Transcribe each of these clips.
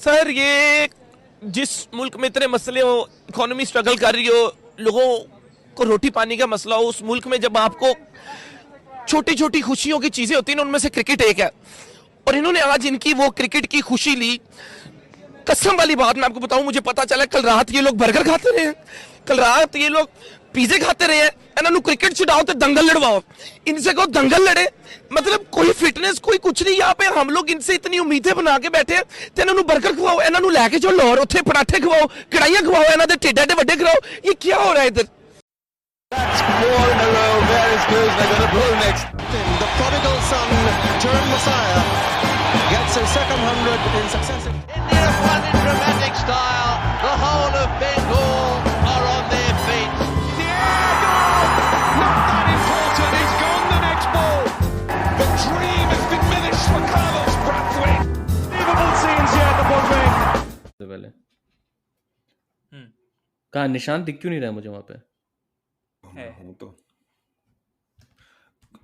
Sir ये जिस मुल्क में इतने मसले हो, इकोनॉमी स्ट्रगल कर रही हो, लोगों को रोटी पानी का मसला हो, उस मुल्क में जब आपको छोटी छोटी खुशियों की चीजें होती हैं उनमें से क्रिकेट एक है। और इन्होंने आज इनकी वो क्रिकेट की खुशी ली। कसम वाली बात मैं आपको बताऊं, मुझे पता चला कल रात ये लोग बर्गर खाते रहे हैं, कल रात ये लोग पिज्जे खाते रहे हैं। इन्होंने क्रिकेट छुड़ाओ तो दंगल लड़वाओ, इनसे कहो दंगल लड़े। मतलब कोई फिटनेस कोई कुछ नहीं। यहाँ पे हम लोग इनसे इतनी उम्मीदें बना के बैठे हैं। तो इन्होंने बर्गर खवाओ, इन्होंने लैके चलो लाहौर, उत्थे पराठे खवाओ, कढ़ाइयां खवाओ, इन्हों के ढिड एडे वड्डे कराओ। ये क्या हो रहा है इधर? That's four in a row. There is good. They're going to pull next. The prodigal son turned Messiah gets his second 100 in successive. India have won in dramatic style. The whole of Bengal are on their feet. Diego! Not that important. He's gone the next ball. The dream has diminished for Carlos Brathwaite. Unbelievable scenes here at the Broadway. तो पहले कहाँ निशान दिख क्यों नहीं रहा है मुझे वहाँ पे? हूँ तो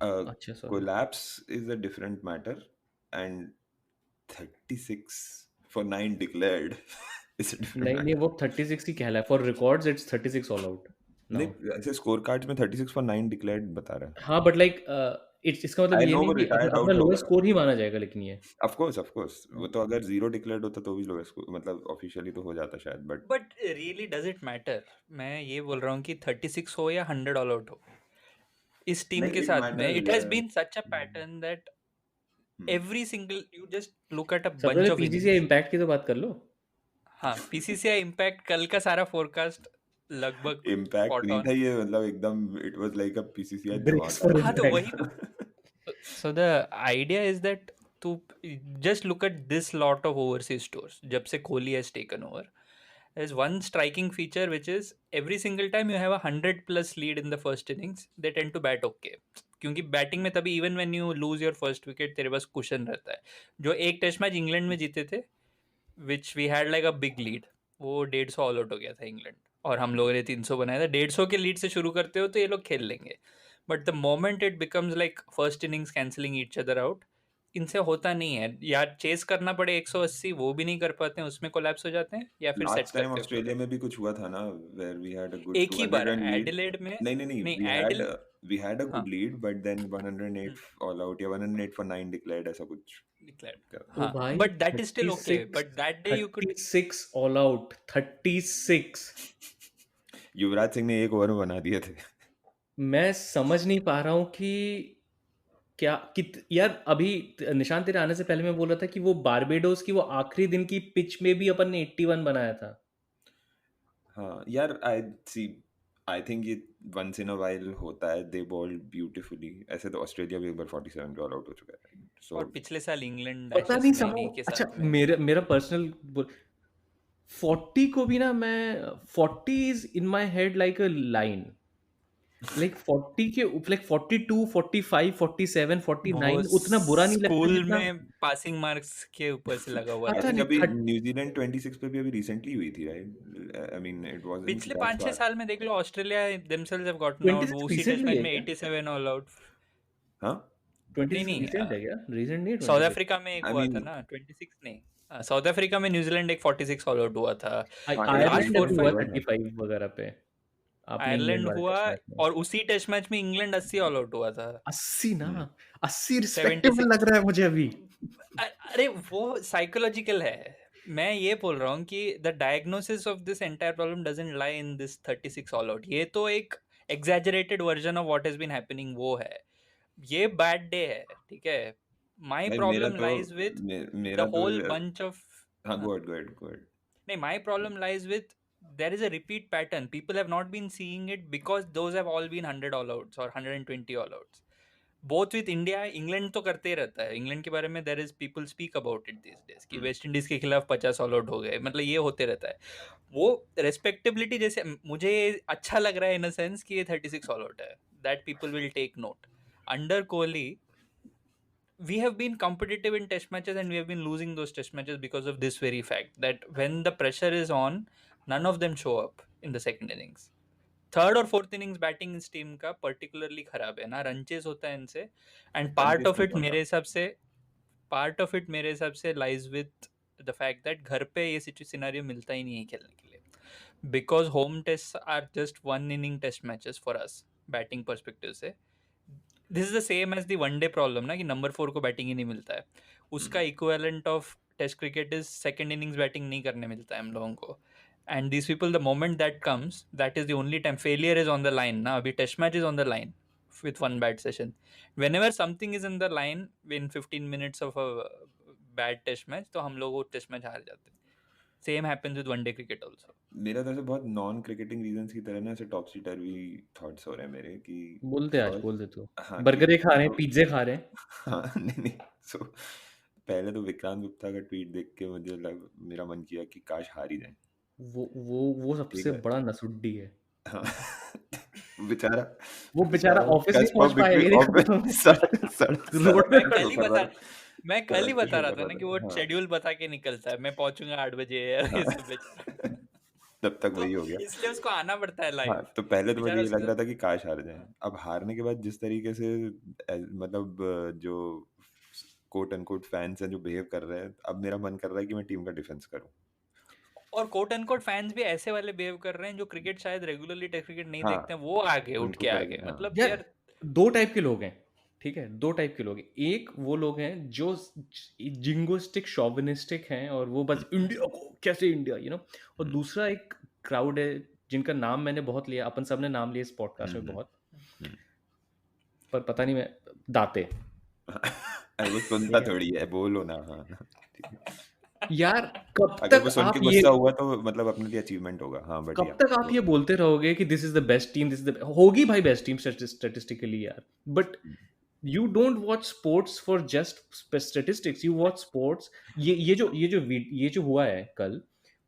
अच्छा sorry. Collapse is a different matter and 36 for 9 declared is a different नहीं matter. वो 36 ही कहला है। For records it's 36 all out. नहीं ऐसे स्कोर कार्ड्स में 36 for 9 declared बता रहा है. हाँ बट लाइक इसका मतलब I ये know नहीं वो कि retired अपना out लोएस्ट होगा. स्कोर ही माना जाएगा, लेकिन ये Of course वो तो अगर 0 declared होता तो भी लोएस्ट मतलब ऑफिशियली तो हो जाता शायद, but really does it matter? मैं ये बोल रहा हूँ कि 36 हो या 100 ऑल आउट हो, इस टीम नहीं, के it साथ में it has matters. Been such a pattern that every single you just look at a सबसे बंच पहले ऑफ पीसीसीआई इम्पैक्ट की तो बात कर लो। हाँ, पीसीसीआई इम्पैक्ट कल का सारा फोरकास्ट लगभग इम्पैक्ट spot नहीं on. था ये, मतलब एकदम it was like a PCCI Bricks for हाँ तो impact. वही so the idea is that to just look at this lot of overseas stores जब से Kohli has taken over. There's one striking feature which is every single time you have a 100+ lead in the first innings, they tend to bat okay. क्योंकि batting में तभी even when you lose your first wicket तेरे पास cushion रहता है. जो एक test match England में जीते थे which we had like a big lead, वो 150 ऑल आउट हो गया था इंग्लैंड और हम लोगों ने 300 बनाया था. 150 के लीड से शुरू करते हो तो ये लोग खेल लेंगे, but the moment it becomes like first innings cancelling each other out, इनसे होता नहीं है यार. चेस करना पड़े 180 वो भी नहीं कर पाते हैं, उसमें कोलैप्स हो जाते हैं या फिर सेट लास्ट टाइम करते ऑस्ट्रेलिया में भी कुछ हुआ था ना, where we had a good एक ही 200 बार run lead. एडिलेड में. नहीं नहीं we had a हाँ good lead but then 108 all out या 108 for 9 declared ऐसा कुछ. declared. ओ हाँ भाई but that is still okay, 36 but that day you could 36 all out 36। Yuvraj Singh ने एक ओवर में बना दिए थे. मैं समझ नहीं पा रहा हूँ कि क्या यार अभी निशान तेरे आने से पहले मैं बोल रहा था कि वो बारबेडोस की वो आखिरी दिन की पिच में भी अपन ने 81 बनाया था. हाँ यार आई थिंक ये वंस इन अ वाइल होता है. दे बॉल ब्यूटीफुली. ऐसे तो ऑस्ट्रेलिया भी एक बार 47 पे ऑल आउट हो चुका है. सो और पिछले साल इंग्लैंड पता नहीं एशेज में समझ. इन्हीं के अच्छा साथ में. मेरा पर्सनल 40 को भी ना, मैं 40 is in my head like a line, like 40 के लाइक 42 45 47 49 उतना बुरा नहीं लगता स्कूल जितना. में पासिंग मार्क्स के ऊपर से लगा हुआ पता था. आई थिंक नहीं, अभी न्यूजीलैंड 26 पे भी अभी रिसेंटली हुई थी, right? I mean it was पिछले 5-6 साल में देख लो Australia themselves have gotten out. 26 वो उसी टेस्ट recently मैच है में क्या? 87 ऑल आउट. हाँ 26 नहीं, recent है क्या? Recent नहीं है साउथ 26? अफ्रीका में एक I हुआ mean- था ना 26 नहीं. साउथ अफ्रीका में न्यूजीलैंड एक 46 ऑल आउट हुआ था. आयरलैंड four, अभी हुआ five- 35 वगैरह पे. आपने आयरलैंड इंग्लैंड वाले हुआ टेस्ट मैच में. और उसी टेस्ट मैच में इंग्लैंड 80 ऑल आउट हुआ था. 80 ना, 80 76 रिस्पेक्टेबल लग रहा है मुझे अभी. अरे वो साइकोलॉजिकल है. मैं ये बोल रहा हूँ कि the diagnosis of this entire problem doesn't lie in this 36 all out. ये तो एक exaggerated version of what has been happening वो है. ये बैड डे है, ठीक है. माय भाई, प्रॉब्लम मेरा लाइज विद मेरा द तो होल बंच ऑफ. हाँ go ahead. No, my problem lies with there is a repeat pattern. People have not been seeing it because those have all been 100 all outs or 120 all outs. Both with India, England तो करते ही रहता है. England के बारे में there is people speak about it these days कि West Indies के खिलाफ 50 ऑल आउट हो गए. मतलब ये होते रहता है. वो रेस्पेक्टेबिलिटी जैसे मुझे अच्छा लग रहा है इन अ सेंस कि ये 36 ऑल आउट है. That people will take note. Under Kohli, we have been competitive in test matches and we have been losing those test matches because of this very fact that when the pressure is on, none of them show up in the second innings. Third और fourth innings batting इस team का particularly खराब है ना. Run chase होता है इनसे and part of it मेरे हिसाब से lies with the fact that घर पे ये सिनेरियो मिलता ही नहीं है खेलने के लिए, because home test are just one inning test matches for us batting perspective से. This is the same as the one day problem ना, कि नंबर 4 को बैटिंग ही नहीं मिलता है. उसका equivalent of test cricket is second innings batting नहीं करने मिलता है हम लोगों को. And these people, the moment that comes, that is the only time failure is on the line ना. अभी test match is on the line with one bad session. Whenever something is in the line in 15 minutes of a bad test match, तो हम लोग वो test match हार जाते हैं. Same happens with one day cricket also. मेरा तो ऐसे बहुत नॉन क्रिकेटिंग रीजंस की तरह ना ऐसे टॉपसी टर्वी थॉट्स हो रहे हैं मेरे कि बोलते आज first- बोल दे तू. हाँ, बर्गरे कि खा रहे हैं, तो- पिज्जे खा रहे हैं. हाँ नहीं सो पहले तो विक्रांत गुप्ता का ट्वीट देख के मुझे मेरा मन किया कि काश हार ही जाए. वो सबसे ठीक है. बड़ा नसुड्डी है. हाँ बेचारा वो बेचारा ऑफिस नहीं cusp पहुंच of पाया. between ये office- सड़क रोड मैं पे कल ही बता मैं कल ही सड़क पे बता रहा शो था कर ना रहा कि वो था, हाँ. शेड्यूल बता के निकलता है, मैं पहुंचूंगा 8 बजे ये सब बेचारा. तब तक वही हो गया. इसलिए उसको आना पड़ता है लाइव. हाँ तो पहले तो मुझे बेचारा ये लग उसका- रहा था कि काश हार जाए. अब हारने के बाद जिस तरीके से मतलब जो कोट अनकोट फैंस हैं जो बिहेव कर रहे हैं, अब मेरा मन कर रहा है कि मैं टीम का डिफेंस करूं. और कोट एंड कोट फैंस भी ऐसे वाले बिहेव कर रहे हैं जो क्रिकेट शायद रेगुलरली टेस्ट क्रिकेट नहीं हाँ, देखते हैं, वो आगे उठ उनको के कर- आगे. हाँ. मतलब यार यार दो टाइप के लोग हैं. ठीक है, दो टाइप के लोग हैं. एक वो लोग हैं जो जिंगोस्टिक शॉविनिस्टिक हैं और वो बस इंडिया को कैसे इंडिया और दूसरा एक क्राउड है जिनका नाम मैंने बहुत लिया, अपन सब ने नाम लिया इस पॉडकास्ट में बहुत, पर पता नहीं मैं दाते. अरे वो सुनता थोड़ी है, बोलो ना. हाँ ठीक है. यार कब अगर वो तक सुन आप के ये गुस्सा हुआ तो मतलब अपने लिए अचीवमेंट होगा. हाँ कब बढ़िया. तक आप ये बोलते रहोगे कि this is the best team, this is the होगी भाई बेस्ट टीम स्टैटिस्टिकली यार, but you don't watch sports for just statistics, you watch sports. ये जो हुआ है कल,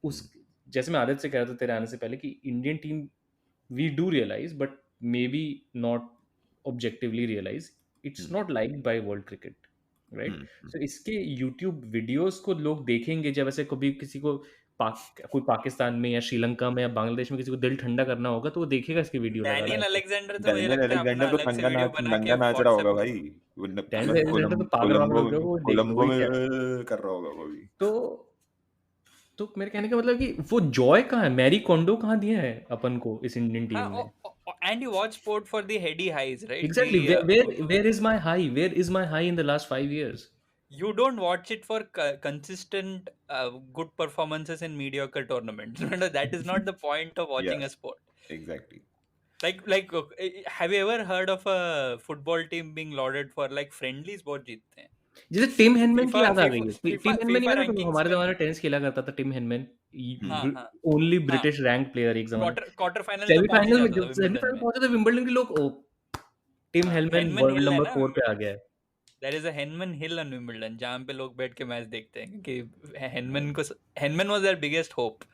उस जैसे मैं आदत से कह रहा था तेरे आने से पहले कि Indian team we do realise but maybe not objectively realise it's not liked by world cricket, right. So इसके यूट्यूब वीडियोस को लोग देखेंगे जब ऐसे कभी किसी को कोई पाकिस्तान में या श्रीलंका में या बांग्लादेश में किसी को दिल ठंडा करना होगा तो वो देखेगा इसके वीडियो. डैनियल अलेक्जेंडर तो मुझे डैनियल लगता है अपना अलेक्जेंडर तो अलग से वीडियो बना के नंगा नाच रहा होगा WhatsApp भाई. वो डैनियल अलेक्जेंडर तो पागल वागल हो गया, वो देख लो, कोलंबो वही में क्या. कर रहा होगा वो भी. तो मेरे कहने का मतलब कि वो जॉय कहाँ है, मैरी कोंडो कहाँ दिया है अपन को इस इंडियन टीम ने. and you watch sport for the heady highs, right? Exactly. Where is my high? Where is my high in the last 5 years? You don't watch it for consistent good performances in mediocre tournaments. That is not the point of watching Yeah. a sport. Exactly. Like have you ever heard of a football team being lauded for like friendlies बहुत जीतते हैं? जैसे Tim Henman की FIFA याद आ गई है. FIFA Tim Henman याद है rankings हमारे में- जमाने में टेनिस खेला करता था. टिम हेनमैन हाँ. ओनली ब्रिटिश रैंक प्लेयर एक जमाने. क्वार्टर फाइनल सेमीफाइनल में जब सेमीफाइनल पहुंचे तो विंबलडन के लोग टिम हेनमैन हेनमैन वर्ल्ड हिल है नंबर ना. 4 पे आ गया है. There is a Henman Hill on Wimbledon जहाँ पे लोग बैठ के मैच देखते हैं क्योंकि Henman was their biggest hope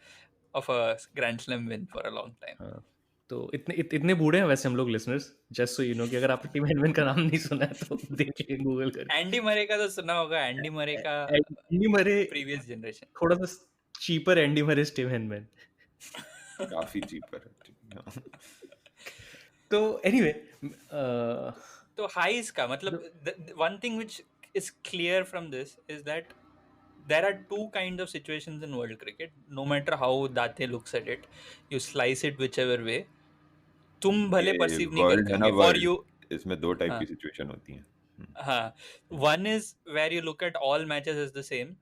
of a Grand Slam win for a long time. हाँ. तो इतने बूढ़े हैं वैसे हम लोग listeners, just so you know कि अगर आपने टिम हेनमैन का नाम नहीं सुना है तो देखिए गूगल करके. एंडी मरे का तो सुना होगा. एंडी मरे का एंडी मरे प्रीवियस जनरेशन. थोड़ा सा cheaper Andy Murray Tim Henman. काफी चीपर. तो एनीवे तो हाइज का मतलब one thing which is clear from this is that there are two kinds of situations in world cricket. No matter how Date looks at it, you slice it whichever way. तुम भले perceive नहीं करते होंगे. For you, इसमें दो type हाँ. की situation होती हैं. हाँ, one is where you look at all matches as the same,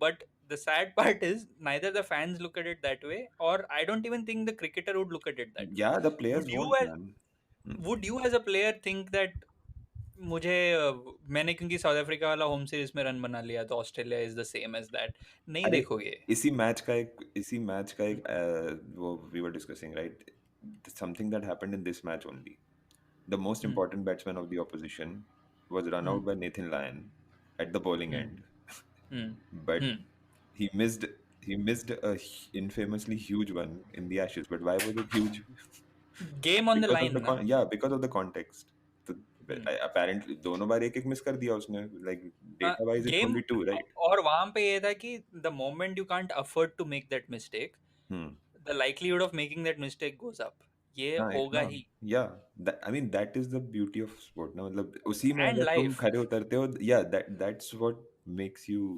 but the sad part is neither the fans look at it that way, or I don't even think the cricketer would look at it that way. Yeah, the players Would you won't, as- man. Would you as a player think that मुझे मैंने क्योंकि South Africa वाला home series में run बना लिया तो Australia is the same as that नहीं अरे, देखोगे. इसी मैच का एक वो we were discussing right, something that happened in this match only. The most important batsman of the opposition was run out by Nathan Lyon at the bowling end, but he missed a infamously huge one in the Ashes. But why was it huge? Game on the line ना. Yeah, because of the context. Apparently दोनों बार एक miss कर दिया उसने. Like data wise it's game- only 2, right? और वहां पे ये था कि the moment you can't afford to make that mistake, the likelihood of making that mistake goes up. ये हाँ, होगा हाँ, ही. Yeah, I mean that is the beauty of sport ना. मतलब उसी में And अगर तुम life. खड़े उतरते हो, yeah, that's what makes you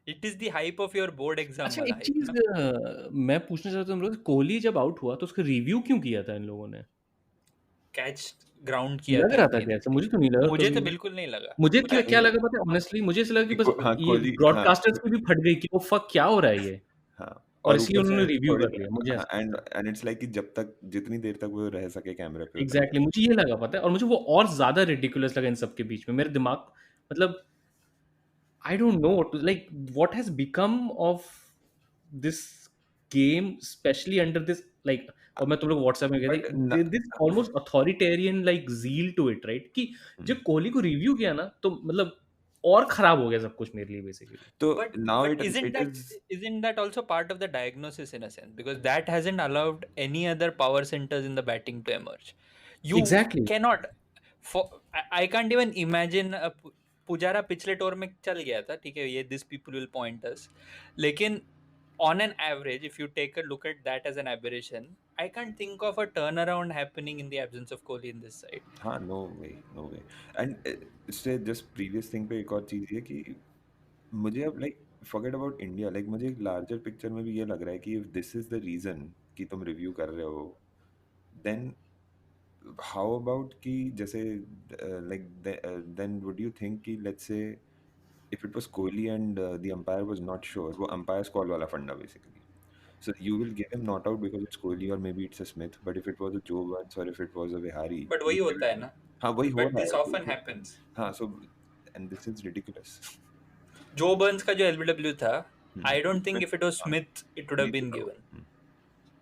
It is the hype of your board exam अच्छा, वाला एक hype चीज ना. मैं पूछना चाहता हूँ तुम लोग, कोहली जब आउट हुआ तो उसका रिव्यू क्यों किया था इन लोगों ने? कैच ग्राउंड किया लग था रहा था क्या ऐसा? इमीडिएटली. मुझे तो नहीं लगा मुझे कभी तो भी। बिल्कुल नहीं लगा. मुझे मुझे क्यों क्या नहीं लगा पता है, ऑनेस्टली मुझे ऐसा लगा कि कि बस हाँ ये कोहली, हाँ ब्रॉडकास्टर्स की भी फट गई कि वो फक क्या हो रहा है ये, हाँ, और और इसलिए ऊपर उन्होंने से रिव्यू थोड़ी, कर लिया, मुझे हाँ, ऐसा एंड इट्स लाइक कि जब तक जितनी देर तक वो रह सके कैमरे पे उतना एग्जैक्टली मुझे ये लगा पता है, और मुझे वो और ज्यादा रिडिकुलस लगा इन सब के बीच में। मेरे दिमाग मतलब I don't know what to, like what has become of this game, especially under this like, और मैं तुम लोग व्हाट्सएप में गए बट थे, this almost authoritarian like zeal to it, right? कि जब कोहली को रिव्यू किया ना तो मतलब और खराब हो गया सब कुछ मेरे लिए बेसिकली। तो But now but it isn't it that is isn't that also part of the diagnosis in a sense, because that hasn't allowed any other power centers in the batting to emerge. You exactly cannot for I can't even imagine Pujara पिछले tour में चल गया था, ठीक है, ये this people will point अस, लेकिन on an average if you take a look at that as an aberration, I can't think of a turnaround happening in the absence of Kohli in this side. हाँ, no way and इससे just previous thing पे एक और चीज़ ये कि मुझे अब like forget about India, like मुझे एक लार्जर पिक्चर में भी ये लग रहा है कि if this is the reason कि तुम रिव्यू कर रहे हो, देन हाउ अबाउट कि जैसे like then would you think कि let's say if it was Kohli and the umpire was not sure, वो umpire's call वाला फंडा basically. So you will give him not out because it's Kohli or maybe it's a Smith. But if it was a Joe Burns or if it was a Vihari, But वही you होता है ना. हाँ वही हो But रहा this है. often happens. हाँ, so and this is ridiculous. जो बर्न्स का जो एलबीडब्ल्यू था, I don't think Smith, if it was Smith it would have been नहीं गिवन.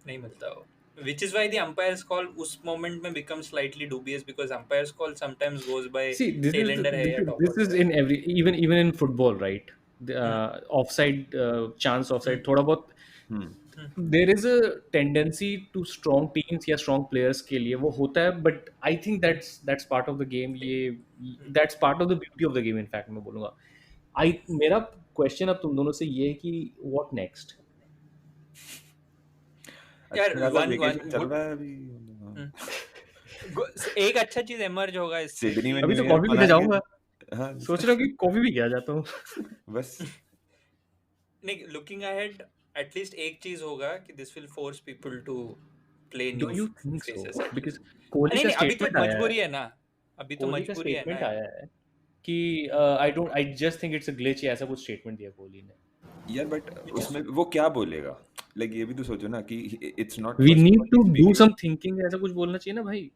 नहीं मिलता वो. Which is why the umpire's call उस moment में becomes slightly dubious, because umpire's call sometimes goes by see this is tail ender है या top this is order. in every, even in football, right? The, offside chance offside थोड़ा बहुत there is a tendency to strong teams या strong players के लिए वो होता है, but I think that's part of the game, ये that's part of the beauty of the game, in fact मैं बोलूँगा। मेरा क्वेश्चन अब तुम दोनों से ये है कि what next? यार अच्छा खासा वन vacation वन चल गुड रहा है अभी. एक अच्छा चीज emerge होगा इससे. सिडनी में अभी न्यू तो ईयर कॉफी पीने मनाएंगे. जाऊंगा, हाँ सोच रहा हूँ कि कॉफी भी किया जाता हूँ। बस नहीं, looking ahead at least एक चीज होगा कि this will force people to play Do new you think so? faces at Because least. Kohli नहीं का नहीं, अभी तो स्टेटमेंट आया है, मजबूरी है ना. अभी तो कोहली का मजबूरी है स्टेटमेंट ना. आया है कि I just think it's a glitch, ऐसा कुछ स्टेटमेंट दिया कोहली ने। यार बट उसमें वो क्या बोलेगा, लाइक ये भी तो सोचो ना कि it's not We need to do some thinking, ऐसा कुछ बोलना चाहिए ना भाई।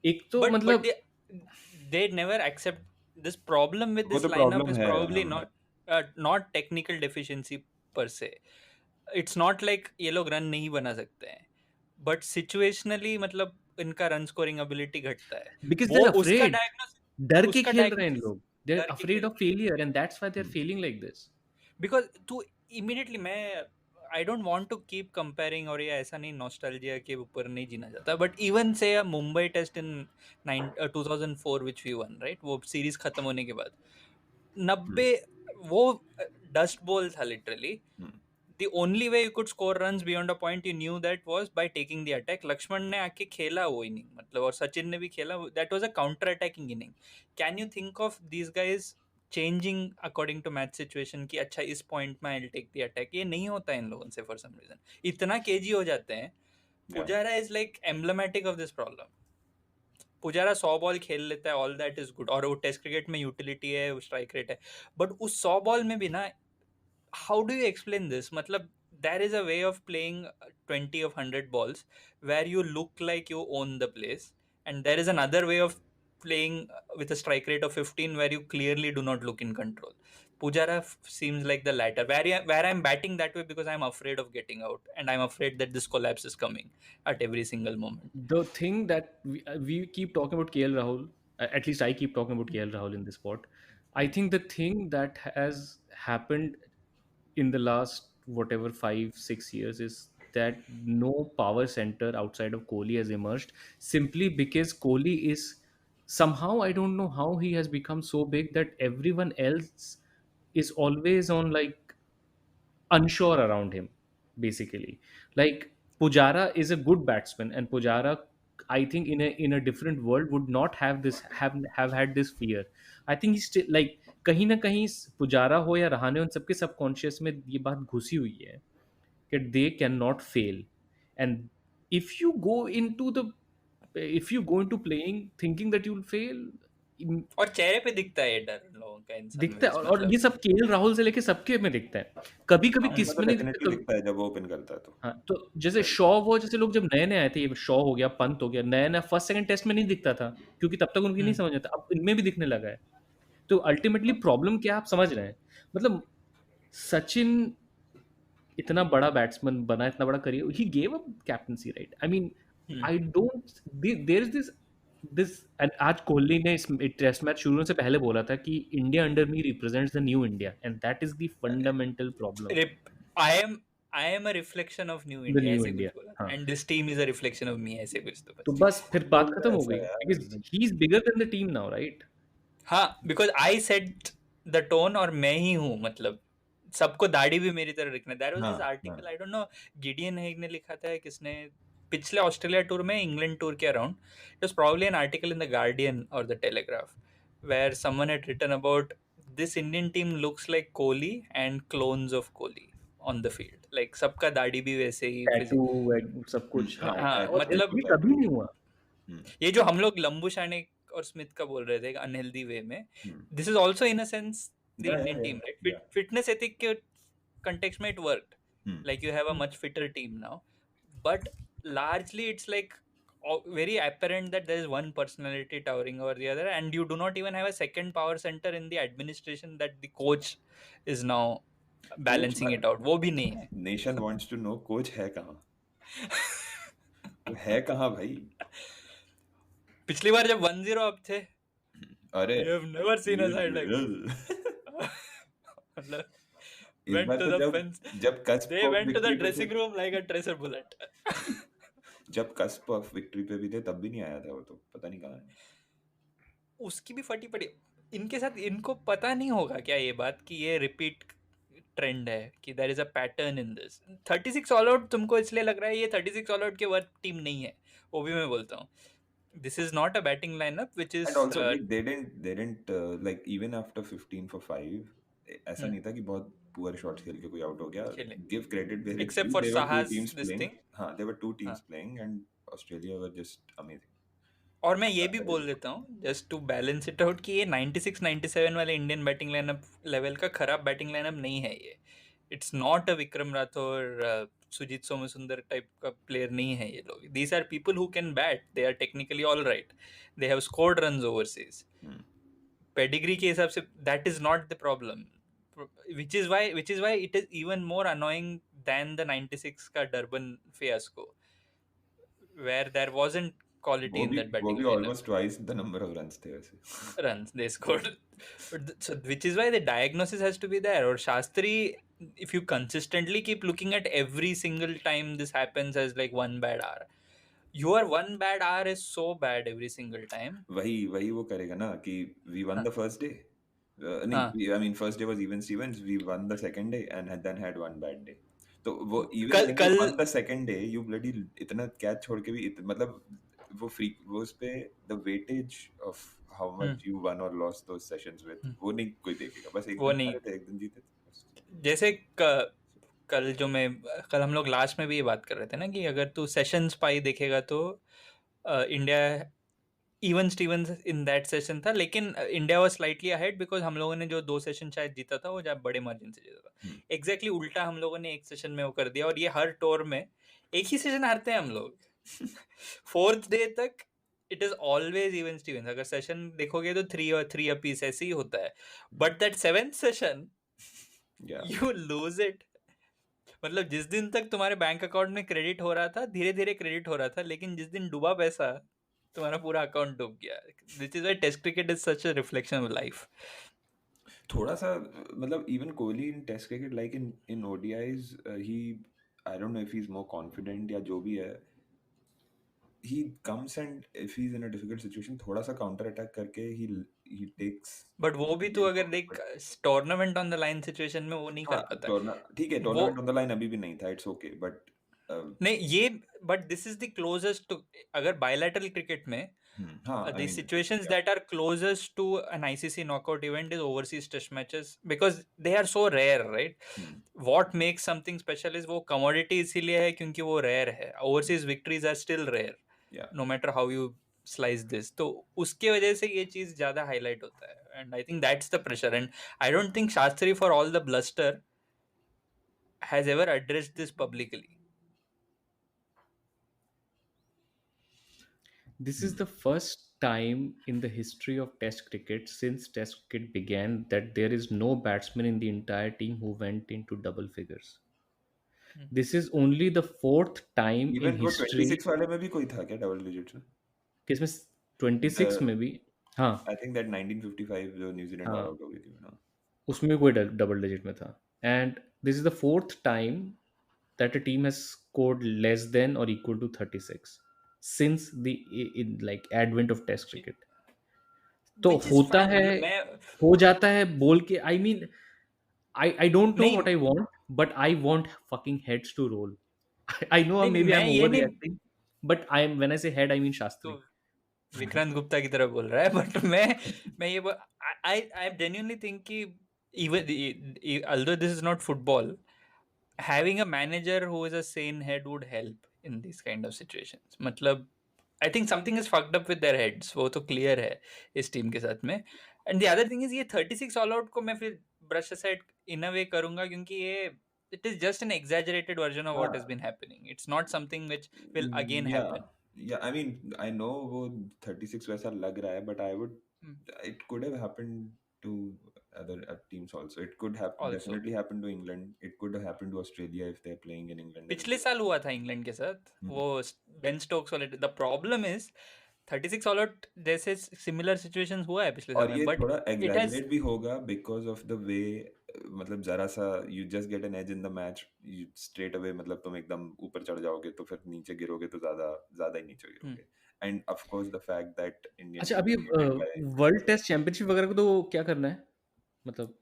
एक तो but मतलब they never accept this problem with वो this तो lineup problem is है, probably हाँ. not technical deficiency per se. It's not like ये लोग रन नहीं बना सकते हैं, but situationally मतलब इनका रन स्कोरिंग एबिलिटी घटता है. because वो they're उसका afraid, diagnosis डर के उसका खेल रहे हैं इन diagnosis लोग, they're डर के afraid खेल of failure and that's why they're failing like this. because तू immediately मैं I don't want to keep comparing, और ये ऐसा नहीं नॉस्टैल्जिया के ऊपर नहीं जीना जाता, but even say a Mumbai test in 2004 which we won, right? वो सीरीज खत्म होने के बाद 90 वो डस्ट बॉल था literally. The only way you could score runs beyond a point you knew that was by taking the attack. Laxman ने आके खेला वो इनिंग मतलब, और सचिन ने भी खेला. That was a counter attacking inning. Can you think of these guys changing according to match situation कि अच्छा इस point में I'll take the attack? ये नहीं होता है इन लोगों से for some reason. इतना केजी हो जाते हैं. Pujara is like emblematic of this problem. Pujara 100 ball खेल लेता है, ऑल दैट इज गुड, और वो टेस्ट क्रिकेट में यूटिलिटी है, स्ट्राइक रेट है, बट उस 100 बॉल में भी ना, how do you explain this? मतलब there is a way of playing 20 of 100 balls where you look like you own the place, and there is another way of playing with a strike rate of 15 where you clearly do not look in control. Pujara seems like the latter, where I'm batting that way because I'm afraid of getting out, and I'm afraid that this collapse is coming at every single moment. The thing that we keep talking about KL Rahul, at least I keep talking about KL Rahul in this spot. I think the thing that has happened in the last whatever 5-6 years is that no power center outside of Kohli has emerged, simply because Kohli is somehow, I don't know how he has become so big that everyone else is always on like unsure around him, basically. Like Pujara is a good batsman, and Pujara, I think in a different world would not have this have had this fear. I think he's still like कहीं ना कहीं पुजारा हो या रहाणे, उन सबके subconscious में ये बात घुसी हुई है कि they can not fail. And if you go into the if you go into playing thinking that you'll fail, और चेहरे पे दिखता है ये डर उन लोगों का इंसान दिखता है. में, और मतलब ये सब केएल राहुल से लेके सबके में दिखता है. कभी कभी हाँ, किस में मतलब नहीं डेफिनेटली दिखता. दिखता है जब वो ओपन करता है तो. हाँ, तो जैसे शॉ वो, जैसे लोग जब नए नए आए थे, ये शॉ हो गया, पंत हो गया, नया नया फर्स्ट सेकंड टेस्ट में नहीं दिखता था क्योंकि तब तक उनकी नहीं समझ आता. अब इनमें भी दिखने लगा है. तो अल्टीमेटली प्रॉब्लम क्या आप समझ रहे हैं. मतलब सचिन इतना बड़ा बैट्समैन बना, इतना बड़ा career, he gave up captaincy, right. I mean I don't, there is this and आज कोहली ने इस टेस्ट मैच शुरू होने से पहले बोला था कि India under me represents the new India, and that is the fundamental problem. I am a reflection of new the India, new ऐसे इंडिया. कुछ बोला, हाँ, and this team is a reflection of me, ऐसे कुछ तो तो बस. बस फिर बात तो खत्म हो ऐसा गई है यार, because he is bigger than the team now, right. हाँ, because I set the tone, और मैं ही हूँ, मतलब सबको दाढ़ी भी मेरी तरह रखना. There was हाँ, this article, हाँ. I don't know, Gideon Hague ने लिखा था, किसने, पिछले ऑस्ट्रेलिया टूर में, इंग्लैंड टूर के around. It was probably an article in the Guardian or the Telegraph where someone had written about this Indian team looks like Kohli and clones of Kohli on the field. Like सबका दाढ़ी भी वैसे ही, tattoo सब कुछ. हाँ, हाँ, tattoo मतलब ये कभी नहीं हुआ. ये जो हम लोग लंबू शाने और स्मिथ का बोल रहे थे अनहेल्दी वे में, this is also in a sense the Yeah, Indian yeah, team, yeah, right. Fitness ethic के कंटेक्स्ट में it worked, Hmm. like you have a much fitter team now, but largely it's like very apparent that there is one personality towering over the other, and you do not even have a second power center in the administration that the coach is now balancing it out. वो भी नहीं है. Nation wants to know coach है कहाँ. वो है कहाँ भाई. पिछली बार जब 1-0 अप थे, अरे you have never seen a side like मतलब इस went बार to तो the जब fence. जब cusp They of went to the victory पे dressing थे, room like a tracer bullet. जब कस्प ऑफ विक्ट्री पे भी थे तब भी नहीं आया था वो, तो पता नहीं कहाँ है. उसकी भी फटी पड़ी. इनके साथ इनको पता नहीं होगा क्या ये बात कि ये रिपीट ट्रेंड है, कि there is a pattern in this. 36 all out तुमको इसलिए लग रहा है ये 36 ऑल आउट के वर्थ टीम नहीं है, वो भी मैं बोलता हूँ. This is not a batting lineup which is And also they didn't like even after 15 for 5 ऐसा नहीं था कि बहुत पुअर शॉट्स खेल के कोई आउट हो गया. खेले. Give credit where Except it's for due. There were two Saha's teams this playing. thing. हाँ, there were two teams हाँ. playing and Australia were just amazing. और मैं ये भी बोल देता हूँ just to balance it out कि ये 96-97 वाले इंडियन बैटिंग लाइनअप लेवल का खराब बैटिंग लाइनअप नहीं है ये. It's not a Vikram Rathore, Sujith Somasundar type का प्लेयर नहीं है ये लोग. These are people who can bat, they are technically all right, they have scored runs overseas. Pedigree के हिसाब से that is not the problem, which is why it is even more annoying than the 96 का Durban fiasco where there wasn't quality वो in भी that batting वो भी lineup. almost twice the number of runs थे वैसे. Runs they scored. So which is why the diagnosis has to be there. Or Shastri, if you consistently keep looking at every single time this happens as like one bad hour, your one bad hour is so bad every single time. वही वो करेगा ना कि we won the first day. हाँ. नहीं, I mean first day was even Stevens. We won the second day and then had one bad day. तो वो even when you कल won the second day, you bloody इतना catch छोड़ के भी मतलब वो उस पे the weightage of how much you won or lost those sessions with, वो नहीं कोई देखेगा. बस एक वो दिन नहीं. हारे थे, एक दिन जीते थे. जैसे कल हम लोग लास्ट में भी ये बात कर रहे थे ना कि अगर तू सेशंस पाई देखेगा तो India even stevens in that session था, लेकिन India was slightly ahead because हम लोगों ने जो 2 सेशन शायद जीता था वो जब बड़े मार्जिन से जीता था. एग्जैक्टली उल्टा हम लोगों ने एक सेशन में वो कर दिया, और ये हर टूर में एक ही सेशन हारते हैं हम लोग. 4th डे तक it is always even stevens. अगर सेशन देखोगे तो 3 अपीस ऐसे ही होता है, but that 7th session you lose it. मतलब जिस दिन तक तुम्हारे बैंक अकाउंट में क्रेडिट हो रहा था, धीरे धीरे क्रेडिट हो रहा था, लेकिन जिस दिन डूबा पैसा तुम्हारा पूरा अकाउंट डूब गया. Which is why test cricket is such a reflection of life. थोड़ा सा मतलब even Kohli in test cricket like in ODIs he I don't know if he's more confident या जो भी है, he comes and if he's in a difficult situation थोड़ा सा counter attack करके he takes. बट वो भी तो अगर देख tournament on the line situation में वो नहीं कर पाता. ठीक है, टूर्नामेंट ऑन द लाइन अभी भी नहीं था, इट्स ओके, बट नहीं, ये but this is the closest to, अगर bilateral cricket में हाँ, I the mean, situations yeah. that are closest to an ICC knockout event is overseas test matches because they are so rare, right? What makes something special is वो commodity इसीलिए है क्योंकि वो rare है. Overseas victories are still rare, Yeah. no matter how you slice this. तो उसके वजह से ये चीज ज्यादा highlight होता है, and I think that's the pressure. And I don't think Shastri, for all the bluster, has ever addressed this publicly. This is the first time in the history of Test cricket since Test cricket began that there is no batsman in the entire team who went into double figures. This is only the fourth time in Even वो history. 26 वाले में भी कोई था क्या double digits में? किसमें 26 The- में भी हाँ I think that 1955 जो न्यूजीलैंड हाँ। ऑल आउट हो गई थी ना, उसमें कोई डबल डिजिट में था. And this is the fourth time that a team has scored less than और equal to 36 since the like advent of test cricket. तो Which is होता fine, है, मतलब मैं हो जाता है बोल के. I mean I don't know नहीं, what I want but I want fucking heads to roll. I know नहीं, मे बी आई मैं एम ये ओवर नहीं, reacting but I am when I say head I mean Shastri. तो विक्रांत गुप्ता की तरह बोल रहा है, बट मैं ये आई genuinely think कि even although this is not football, having a manager who is a sane head would help in these kind of situations. मतलब I think something is fucked up with their heads, वो तो clear है इस team के साथ में. And the other thing is ये 36 all out को मैं फिर brush aside in a way करूँगा क्योंकि ये it is just an exaggerated version of what has been happening. It's not something which will again yeah, happen. yeah. I mean, I know वो 36 वैसा लग रहा है, but I would, it could have happened to other teams also. It could have Also. definitely happened to England. It could have happened to Australia if they're playing in England. पिछले साल हुआ था England के साथ वो Ben Stokes वाले. The problem is 36 all out जैसे similar situations हुआ है पिछले साल और में, ये बट थोड़ा इट हैज exaggerate भी होगा because of the way, मतलब जरा सा you just get an edge in the match, you straight away, मतलब तुम एकदम ऊपर चढ़ जाओगे तो फिर नीचे गिरोगे तो ज्यादा ही नीचे गिरोगे. And of course the fact that Indian अच्छा, अभी team is led by- world test championship वगैरह को तो क्या करना है, मतलब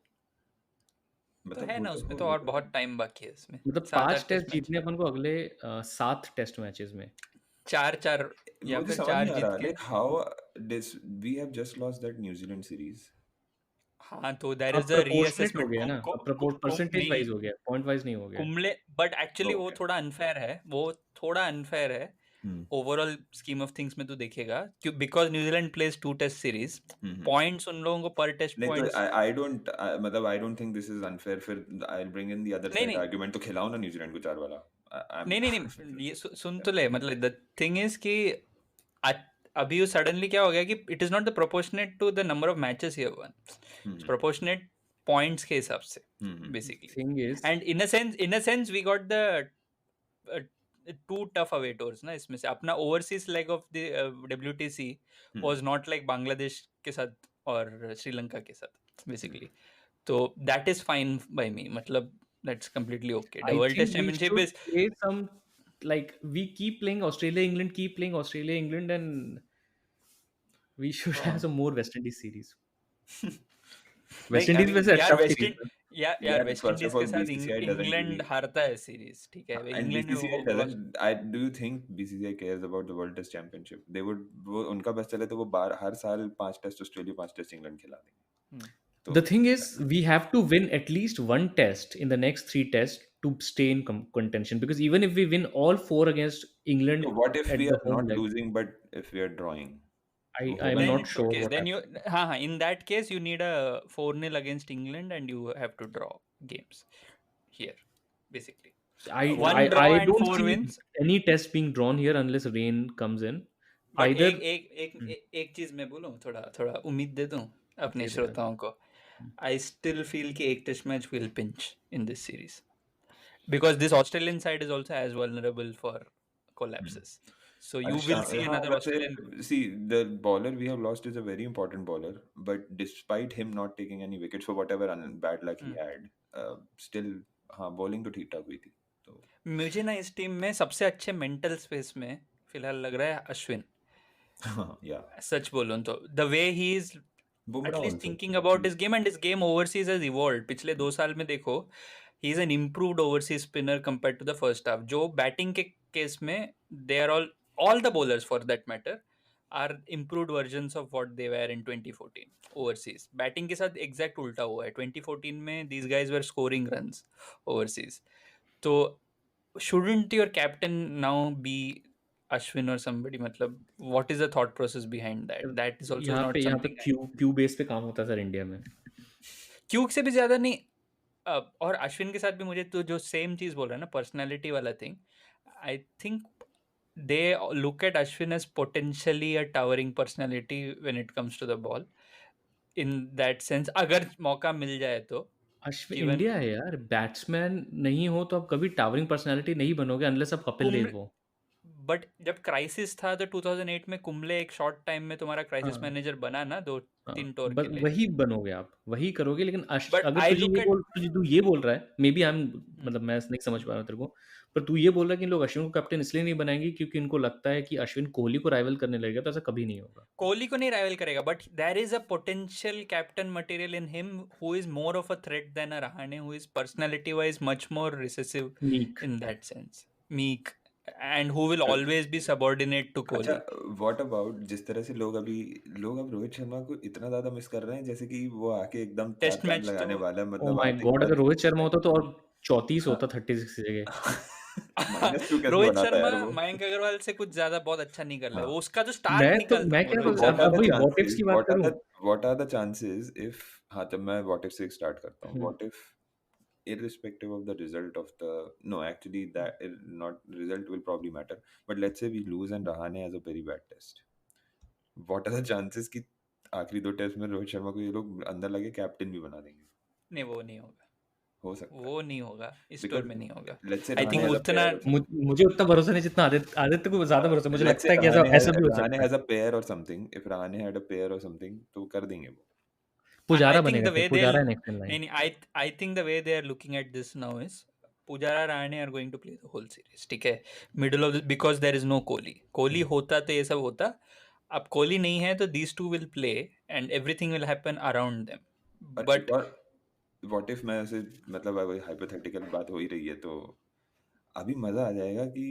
तो है वो ना तो उसमें, हो तो और गया. बहुत टाइम बाकी है इसमें. मतलब 7-8 5 टेस्ट जीतने अपन को अगले 7 टेस्ट मैचेस में. 4-4 या मुझे फिर समझ 4 नहीं आ जीत रहा, के. like how this we have just lost that New Zealand series. हाँ, तो देयर अब इज अ प्रोपोर्शनेट हो रीअसेसमेंट. गया ना, अब परसेंटेज वाइज हो गया, पॉइंट वाइज नहीं हो गया. कुंबले, बट एक्चुअली वो Okay. थोड़ा अनफेयर है, वो थोड़ा अनफेयर है Hmm. Overall scheme of things में. तो देखेगा क्यों, because New Zealand plays 2 test series, points उन लोगों को पर टेस्ट नहीं तो पॉइंट्स. I don't, मतलब I don't think this is unfair. फिर I'll bring in the other नहीं, side नहीं. argument, तो खिलाओ ना न्यूजीलैंड को 4 वाला. नहीं नहीं नहीं, ये सुन तो ले. मतलब द थिंग इज कि अभी सडनली क्या हो गया कि it is not the proportionate to the number of matches you have won, it's proportionate points के हिसाब से basically. Thing is and in a sense we got the 2 tough away tours ना इसमें से. अपना overseas leg of the WTC was not like Bangladesh के साथ और श्रीलंका के साथ बेसिकली. तो that is fine by me, मतलब that's completely okay. The World Test Championship is play some, like we keep playing Australia England, keep playing Australia England, and we should have some more West Indies series. West Indies वैसे यार tough waste series है. यार west first Indies of all, के साथ BCCI doesn't England really- हारता है series, ठीक है. And England BCCI doesn't. Do you think BCCI cares about the World Test Championship? They would, वो उनका बस चले तो वो हर साल 5 टेस्ट ऑस्ट्रेलिया 5 टेस्ट इंग्लैंड खिला देंगे. तो The thing is, we have to win at least one test in the next 3 tests to stay in contention. Because even if we win all 4 against England, so what if at we the are home not leg, losing, but if we are drawing? I'm then not it's sure. okay. What Then happens. you हाँ, in that case you need a 4-0 against England and you have to draw games here basically. One draw I and don't 4 see wins. any test being drawn here unless rain comes in. But Either एक चीज मैं बोलूं, थोड़ा उम्मीद दे दूं अपने दे दे। श्रोताओं को. I still feel कि एक test match will pinch in this series because this Australian side is also as vulnerable for collapses. So you will see another Australian. See, the bowler we have lost is a very important bowler, but despite him not taking any wickets for whatever bad luck he had, still हाँ bowling तो ठीक ठाक हुई थी. तो मुझे ना इस टीम में सबसे अच्छे मेंटल स्पेस में फिलहाल लग रहा है अश्विन. yeah, सच बोलूं तो the way he is at Bumrah least also. thinking about his game, and his game overseas has evolved. पिछले 2 साल में देखो he is an improved overseas spinner compared to the first half. जो बैटिंग के case में they are all the bowlers for that matter are improved versions of what they were in 2014 overseas. Batting के साथ exact उल्टा हुआ है. 2014 में these guys were scoring runs overseas. तो shouldn't your captain now be Ashwin or somebody? मतलब what is the thought process behind that? That is also not यहाँ पे something. क्यू बेस पे काम होता है सर इंडिया में. क्यूक से भी ज्यादा नहीं. और अश्विन के साथ भी मुझे तो जो सेम चीज बोल रहा है ना, पर्सनालिटी वाला thing, I think they look at Ashwin as potentially a towering personality when it comes to the ball. In that sense अगर मौका मिल जाए तो. अश्विन Given- इंडिया है यार, बैट्समैन नहीं हो तो आप कभी टावरिंग पर्सनालिटी नहीं बनोगे अनलेस आप कपिल देव हो. बट जब क्राइसिस था तो 2008 में कुंबले एक शॉर्ट टाइम में तुम्हारा क्राइसिस हाँ. मैनेजर बना ना, 2-3 टूर बस के लिए. वही बनोगे आप, वही करोगे. लेकिन But अगर I तुझे look ये at- बोल तुझे तू ये बोल रहा है, मे बी आई एम मतलब मैं नहीं समझ पा रहा हूँ तेरे को, पर तू ये बोल रहा है कि लोग अश्विन को कैप्टन इसलिए नहीं बनाएंगे क्योंकि इनको लगता है कि अश्विन कोहली को राइवल करने लगेगा. तो ऐसा कभी नहीं होगा. कोहली को नहीं राइवल करेगा, but there is a potential captain material in him who is more of a threat than a Rahane, who is personality wise much more recessive meek. in that sense. Meek, and who will always be subordinate to अच्छा, Kohli. What about जिस तरह से लोग अब रोहित शर्मा को इतना ज्यादा miss कर रहे हैं जैसे कि वो आके एकदम Test चार चांद match लगाने तो- वाला है. ओ मतलब माय आते के गॉड, बाद अगर रोहित शर्मा होता तो और 34 होता 36 की जगह. -2 कैसे रोहित बनाता है यार शर्मा वो? मयंक अग्रवाल से कुछ ज्यादा बहुत अच्छा नहीं कर रहा है. हाँ. वो उसका जो स्टार्ट मैं निकलता क्या है, बोल रोहित रहा What हूँ, are अब the वही what ifs chances? की बात करूँ. What are the chances if हाँ, जब मैं what if से स्टार्ट करता हूँ, what if irrespective of the result of the no actually that not result will probably matter, but let's say we lose and Rahane has a very bad test. What are the chances कि आखिरी 2 test में रोहित शर्मा को ये लोग अंदर लगे captain भी बना देंगे? नहीं, वो नहीं होगा. हो सकता है. वो नहीं होगा, इस Because टूर में नहीं होगा. let's say I think Rahane has a उतना pair. मुझे उतना भरोसा नहीं जितना आदित्य को ज्यादा भरोसा. मुझे Let's लगता है say कि ऐसा Rahane ऐसा भी हो Rahane सकता है. has a pair or something. If Rahane had a pair or something, तो कर देंगे वो. पुजारा I think बनेगा the way फिर, Pujara they'll- next in line. नहीं, I think the way they are looking at this now is Pujara Rahane are going to play the whole series. ठीक है, middle of the, because there is no Kohli. Kohli होता तो ये सब होता. अब कोहली नहीं है तो these two will play and everything will happen around them. But what if मैं ऐसे मतलब अगर हाइपोथेटिकल बात हो ही रही है तो अभी मजा आ जाएगा कि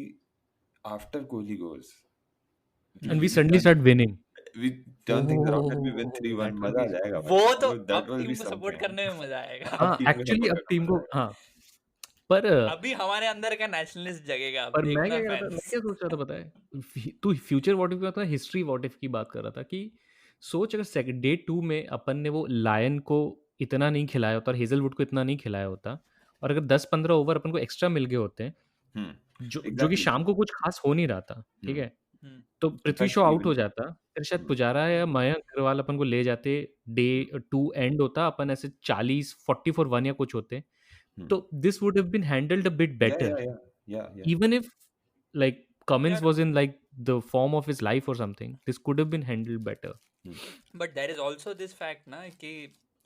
after Kohli goes And we suddenly start winning. we turn things around and we win Oh, 3-1. that will मजा आ be- जाएगा वो भाई. तो that अब will टीम be को सपोर्ट something. करने में मजा आएगा. हाँ, टीम को एक्चुअली support अब टीम को करना हाँ. पर अभी हमारे अंदर का नेशनलिस्ट जगेगा. अब पर मैं देखना क्या fans. सोच रहा था पता है, तू फ्यूचर व्हाट इफ का हिस्ट्री व्हाट इफ की बात कर रहा था कि सोच अगर सेकंड डे 2 में अपन ने वो लायन को इतना नहीं खिलाया होता और हेजलवुड को इतना नहीं खिलाया होता और अगर 10-15 ओवर अपन को एक्स्ट्रा मिल गए होते हैं जो कि exactly. शाम को कुछ खास हो नहीं रहा था, ठीक है, हम्म. तो पृथ्वी fact, शॉ आउट even- हो जाता, फिर शायद पुजारा या मयंक अग्रवाल अपन को ले जाते, डे 2 एंड होता, अपन ऐसे 40 for 1 या कुछ होते, तो this would have been handled a bit better. yeah. Even if like Cummins Yeah. was in like the form of his life or something, this could have been handled better. But there is also this fact ना कि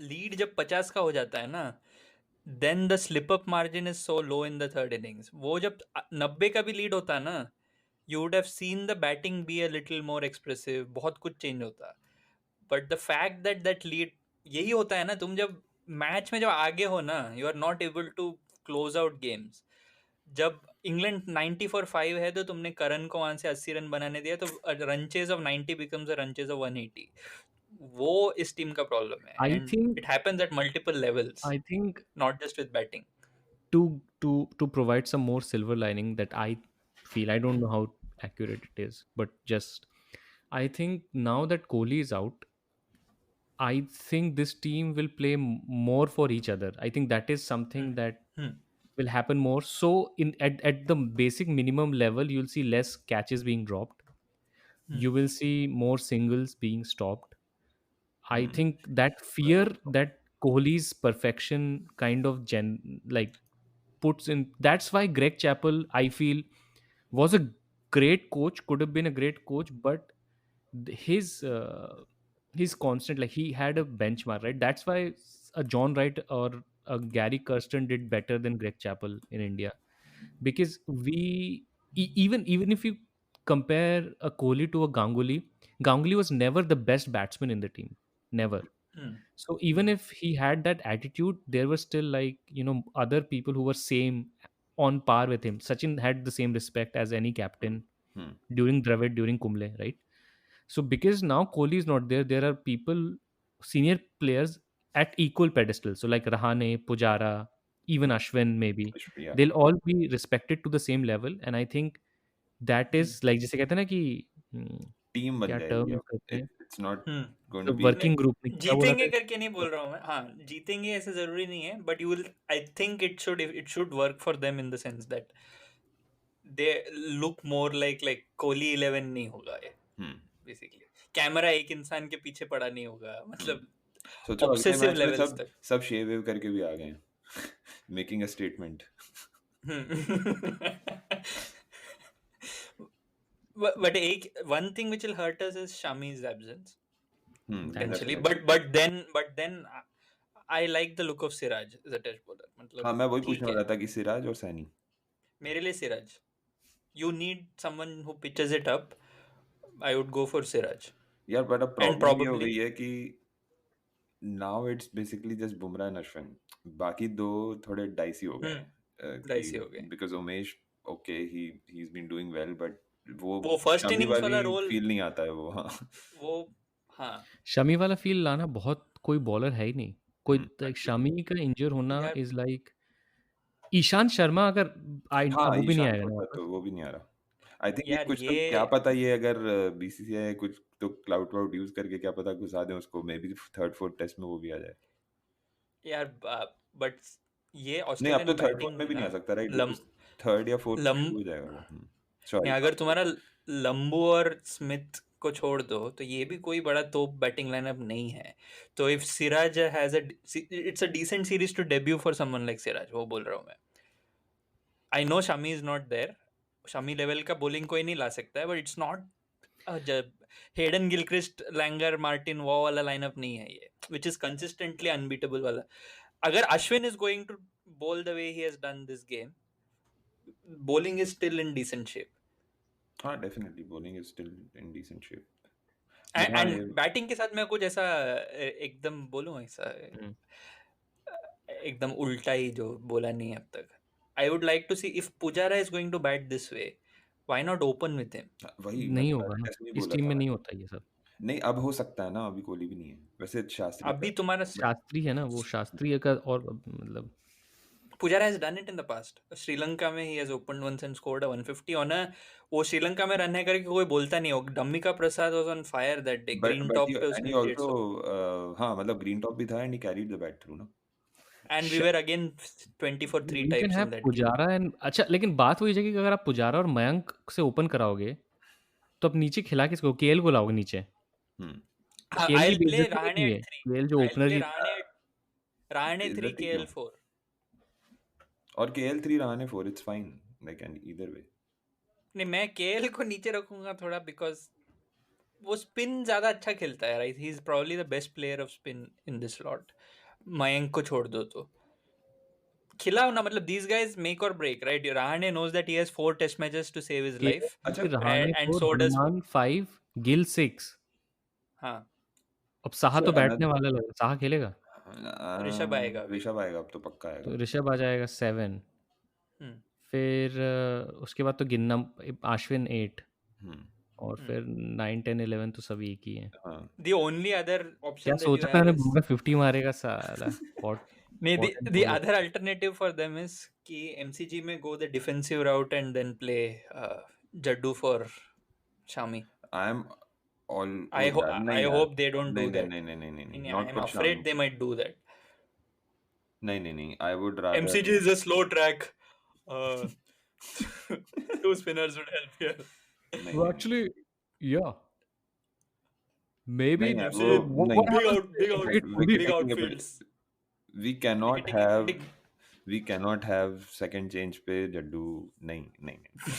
lead जब 50 का हो जाता है ना, then the slip up margin is so low in the third innings. वो जब 90 का भी लीड होता है ना, you would have seen the batting be a little more expressive, बहुत कुछ चेंज होता. But the fact that lead, यही होता है ना, तुम जब मैच में जब आगे हो ना, you are not able to close out games. जब इंग्लैंड 90 for 5 है तो तुमने करन को वहां से 80 रन बनाने दिया, तो रनचेज ऑफ 90 becomes a रनचेज ऑफ 180. वो इस टीम का प्रॉब्लम है. I And think- it happens at multiple levels, I think not just with batting. to provide some more silver lining that I feel, I don't know how accurate it is, but just I think now that Kohli is out, I think this team will play more for each other. I think that is something that will happen more. So in at the basic minimum level, you'll see less catches being dropped. You will see more singles being stopped. I think that fear that Kohli's perfection kind of puts in. That's why Greg Chappell, I feel, was a great coach. Could have been a great coach, but his constant, like, he had a benchmark, right? That's why a John Wright or a Gary Kirsten did better than Greg Chappell in India, because even if you compare a Kohli to a Ganguly was never the best batsman in the team, never. So even if he had that attitude, there were still, like, other people who were same on par with him. Sachin had the same respect as any captain Hmm. during Dravid, during Kumble, right? So because now Kohli is not there, there are people, senior players at equal pedestal. So like Rahane, Pujara, even Ashwin, maybe Yeah. they'll all be respected to the same level. And I think that is like, जैसे कहते हैं ना कि team बन क्या जाएगी term अब. करते हैं, It's not hmm going to तो be. वर्किंग ग्रुप में क्या बोला जीतेंगे था? करके नहीं बोल रहा हूँ मैं, हाँ जीतेंगे ऐसे जरूरी नहीं है, but you will, I think it should work for them in the sense that they look more like Kohli 11 नहीं होगा ये Hmm. बेसिकली, कैमरा एक इंसान के पीछे पड़ा नहीं होगा, मतलब सोचो अगले ऑब्सेसिव मैच में लेवल्स सब तक. सब शेव वेव करके भी आ गए हैं. Making a statement. But one thing which will hurt us is Shami's absence potentially. Definitely. But then I like the look of Siraj as a test bowler. मतलब हाँ, मैं वही ठीक पूछने है, वाला था कि सिराज और सैनी. मेरे लिए Siraj. You need someone who pitches it up. I would go for Siraj. यार बट अब And प्रॉब्लम ये हो probably गई है कि now it's basically just Bumrah and Ashwin. बाकी दो थोड़े डाइसी हो गए डाइसी हो गए. Because Umesh okay he is been doing well but वो वो फर्स्ट शमी इनिंग्स वाला वाली रोल फील नहीं आता है वो. हाँ. वो, हाँ शमी वाला फील लाना बहुत, कोई बॉलर है ही नहीं कोई. Like actually. शमी का इंजर होना यार इज लाइक, ईशांत शर्मा अगर हाँ, वो भी नहीं ईशांत आएगा ना होता वापस. तो वो भी नहीं आ रहा. आई थिंक ये यार कुछ तो क्या पता, ये अगर बीसीसीआई कुछ तो क्लाउड यूज करके क्या पता घुसा दें उसको, maybe third fourth test में वो भी आ जाए. यार बट ये नहीं, अब तो ऑस्ट्रेलियन थर्ड फोर्थ बैटिंग में भी नहीं ना, आ सकता राइट, लम थर्ड या फोर्थ लम हो जाएगा वो. नहीं, सॉरी. अगर तुम्हारा लंबू और स्मिथ को छोड़ दो तो ये भी कोई बड़ा तोप बैटिंग लाइनअप नहीं है. तो if Siraj has it's a decent series to debut for someone like Siraj, वो बोल रहा हूँ मैं. I know Shami is not there, Shami level का बॉलिंग कोई नहीं ला सकता है, but it's not Hayden, Gilchrist, Langer, Martin, वो वाला लाइनअप नहीं है ये, विच इज कंसिस्टेंटली अनबीटेबल वाला. अगर Ashwin is going to bowl the way he has done this game, bowling is still in decent shape. हाँ, definitely bowling is still in decent shape. And batting के साथ मैं कुछ ऐसा एकदम बोलूं, ऐसा एकदम उल्टा ही जो बोला नहीं है अब तक. I would like to see if Pujara is going to bat this way, why not open with him. वही नहीं होगा ना, इस टीम में नहीं होता ये सब. नहीं, अब हो सकता है ना, अभी कोहली भी नहीं है वैसे. शास्त्री अभी तुम्हारा शास्त्री है ना, वो शास्त्री का, और मतलब Pujara has done it in the past. Sri Lanka में he has opened once and scored a 150 on a, वो श्रीलंका में रन है करके कोई बोलता नहीं हो. डम्मिका प्रसाद was on fire that day. Green top पे and उसने he create also हाँ, मतलब ग्रीन टॉप भी था and he carried the bat through ना. and we were again 20 for 3 you can types have in that game. Pujara and, अच्छा लेकिन बात वही है कि अगर आप पुजारा और मयंक से ओपन कराओगे तो आप नीचे खिला किसको, केएल को लाओगे नीचे. केएल I'll की play बेइज्जती Rahane नहीं है, at 3. केएल जो I'll ओपनर play की. Rahane 3, बेइज्जती KL क्यों? 4. और KL3 Rahane 4, it's fine like and either way. नहीं, मैं KL को नीचे रखूंगा थोड़ा, बिकॉज वो स्पिन ज्यादा अच्छा खेलता है, right. He is probably the best player off spin in this lot. Mayank को छोड़ दो तो खिलाओ ना, मतलब these guys make or break, right? Rahane knows that he has 4 test matches to save his life. अच्छा, Rahane and 4, so does, Hanuman 5, Gill 6. हाँ अब साहा So तो बैठने another- वाला लग, साहा खेलेगा ऋषभ आएगा अभी. ऋषभ आएगा अब तो पक्का तो आएगा. ऋषभ आ जाएगा 7. हम्म, फिर उसके बाद तो गिनना, अश्विन 8, हम्म, और फिर 9, 10, 11 तो सभी एक ही है. हाँ. the only other क्या option that you सोचा have मैंने, is, बुमराह 50 मारेगा साला. नहीं, Important the bowler. other alternative for them is कि MCG में go the defensive route and then play Jaddu for Shami. I am all I for that. नहीं I यार. hope they don't do नहीं, that. नहीं, नहीं, नहीं, नहीं, नहीं, नहीं, not I'm for afraid Shami. they might do that. नहीं, नहीं, नहीं, I would rather. MCG is a slow track. 2 spinners would help here. नहीं, Well, actually, yeah. Maybe नहीं यार, so वो नहीं. Big outfields. We cannot Wicket- have wicket- we cannot have second change पे जड्डू. नहीं, नहीं, नहीं.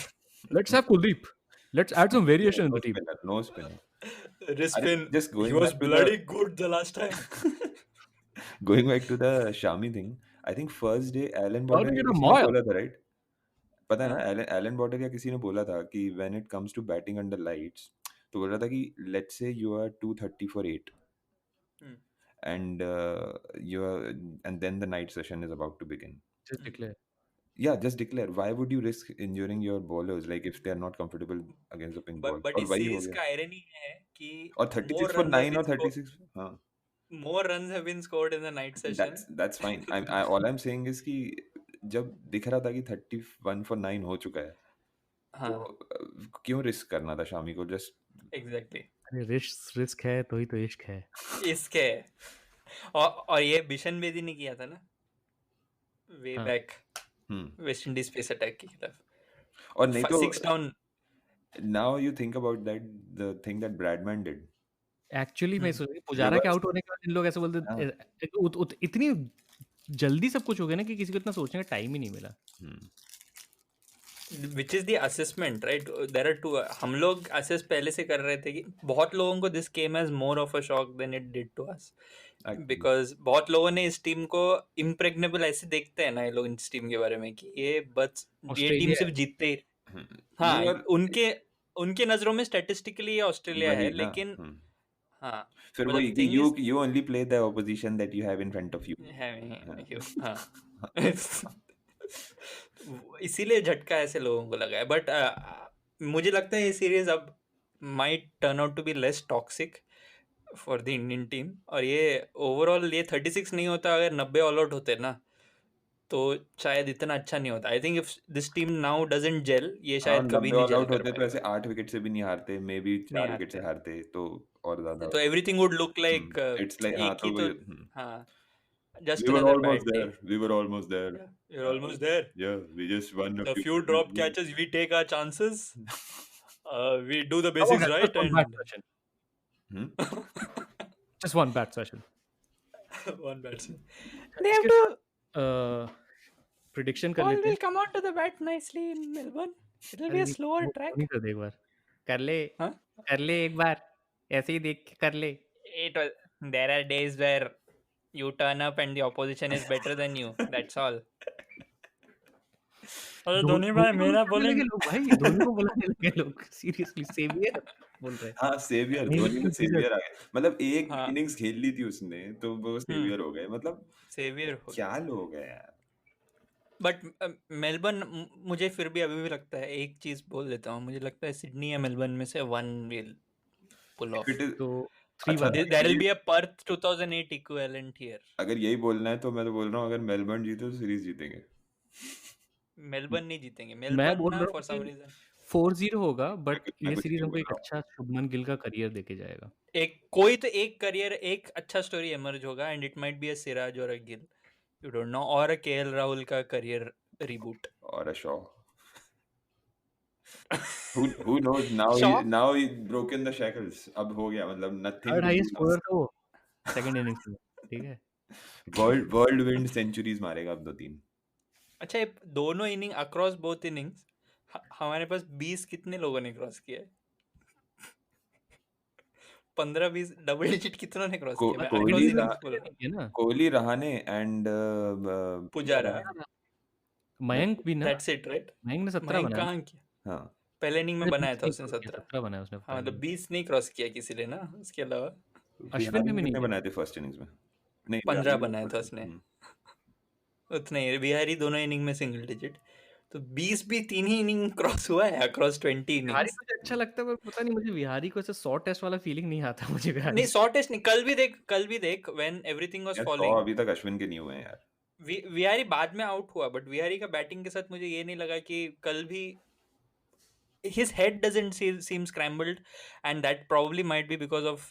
let's have Kuldeep. Let's add some variation in No the team. spinner, no spinner. Rispin, just going he was back to bloody the- good the last time. Going back to the Shami thing, I think first day Alan Border Starting या at a किसी ने mile. बोला था, right? पता है ना, Alan Border या किसी ने बोला था कि when it comes to batting under lights, तो बोल रहा था कि let's say you are 230 for 8, Hmm. and and then the night session is about to begin. Just declare. Yeah, just declare. Why would you risk injuring your bowlers like if they are not comfortable against the pink ball? but और इस वही हो series गया. का irony है कि और 36 for 9 or 36. हाँ, more runs have been scored in the night session. that's fine. All I'm saying is कि जब दिख रहा था कि 31 for 9 हो चुका है, हाँ तो क्यों रिस्क करना था शामी को? जस्ट एग्जैक्टली अरे रिस्क है तो ही तो इश्क है. इसके और ये बिशन बेदी ने किया था ना वे हाँ. Back West Indies pace attack के खिलाफ. और नहीं तो 6 down. now you think about that, the thing that Bradman did. Actually मैं सोच पुजारा के आउट होने के बाद इन लोग ऐसे बोलते इतनी जल्दी सब कुछ हो गया ना कि किसी को इतना सोचने का टाइम ही नहीं मिला. Which is the assessment right. There are two. हम लोग असेस पहले से कर रहे थे कि बहुत लोगों को this came as more of a shock than it did to us because बहुत लोगों ने इस टीम को इम्प्रेग्नेबल ऐसे देखते हैं ना ये लोग इस टीम के बारे में कि ये बस ये टीम सिर्फ जीतते ही. हाँ उनके नजरों में स्टैटिस्टिकली ऑस्ट्रेलिया है लेकिन हाँ फिर but the वही thing is- you only play the opposition that you have in front of you. हाँ इसीलिए झटका ऐसे लोगों को लगा है. बट मुझे लगता है ये सीरीज अब might turn out to be less toxic for the Indian team. और ये ओवरऑल ये 36 नहीं होता अगर 90 ऑल आउट होते ना तो शायद इतना अच्छा नहीं होता. I think if this team now doesn't gel ये शायद कभी नहीं जेल आउट कर होते तो पाएगा. ऐसे 8 विकेट से भी नहीं हारते, मे बी 4 विकेट से हारते तो और ज्यादा. तो everything would look like It's like हाँ तो हाँ just we were another almost bad there. day. We were almost there. You're almost there. Yeah, we just won The few drop catches, we take our chances. We do the basics right and Just one bad session. one batsman. They have to. Prediction कर Ball लेते will come out to the bat nicely in Melbourne. It will be a slower track. नहीं कर दे एक बार. हाँ? कर ले एक बार ऐसे ही देख के कर ले. It was. There are days where you turn up and the opposition is better than you. That's all. अरे धोनी भाई मेरा bowling भाई धोनी को बुलाने लगे लोग सीरियसली सेवियर बोल रहे हैं. हाँ सेवियर. धोनी में सेवियर आ गए. मतलब एक हाँ. इनिंग्स खेल ली थी उसने तो वो सेवियर हो गए. मतलब savior हो. क्या लोग हैं यार. बट मेलबर्न मुझे फिर भी अभी भी लगता है एक चीज बोल देता हूँ. मुझे लगता है सिडनी या मेलबर्न में से वन विल पुल ऑफ. तो अच्छा, there will be a Perth 2008 equivalent here. अगर यही बोलना है तो मैं तो बोल रहा हूँ अगर मेलबर्न जीते तो सीरीज जीतेंगे. मेलबर्न नहीं जीतेंगे. मैं मेलबर्न बोल ना रहा फॉर हूँ सम कि रीजन 4-0 होगा बट मैं ये कुछ सीरीज नहीं हमको बोल एक रहा हूँ. अच्छा शुभमन गिल का करियर देके जाएगा. एक कोई तो एक करियर एक अच्छा स्टोरी इमर्ज होगा and it might be a Siraj और अ गिल यू डोंट नो और अ केएल राहुल का करियर रिबूट. और a Shaw. who knows now? Shaw? He broken the shackles. अब हो गया मतलब nothing. Third to highest do scorer now. था वो सेकंड इनिंग्स में. ठीक है. वर्ल्ड सेंचुरीज मारेगा अब 2-3. अच्छा ये दोनों इनिंग अक्रॉस बोथ इनिंग्स हमारे पास 20 कितने लोगों ने क्रॉस किया है? 15-20 डबल डिजिट कितनों ने क्रॉस किया? मैं across कोहली innings बोल रहा हूँ. ये ना कोहली रहाने एंड पुजारा. मयंक भी ना. That's it right? मयंक ने 17 मयंक बनाया. कहाँ किया? हाँ पहले इनिंग में बनाया था उसने 17 17. बनाया उसने. हाँ मतलब 20 नहीं क्रॉस किया किसी ने ना उसके अलावा. अश्विन ने भी नहीं कितने किया. बनाए थे फर्स्ट इनिंग्स में? नहीं 15 बनाया था उसने. उतने ही बिहारी दोनों इनिंग में सिंगल डिजिट. तो 20 भी तीन ही इनिंग क्रॉस हुआ है अक्रॉस 20 विहारी इनिंग्स. मुझे अच्छा लगता है पर पता नहीं मुझे विहारी को ऐसे 100 टेस्ट वाला फीलिंग नहीं आता मुझे विहारी. नहीं 100 टेस्ट नहीं. कल भी देख व्हेन एवरीथिंग वाज यार, फॉलोइंग. 100 अभी तक अश्विन के नहीं हुए हैं यार. विहारी बाद में आउट हुआ बट विहारी का बैटिंग के साथ मुझे ये नहीं लगा कि कल भी his head doesn't seem scrambled and that probably might be because of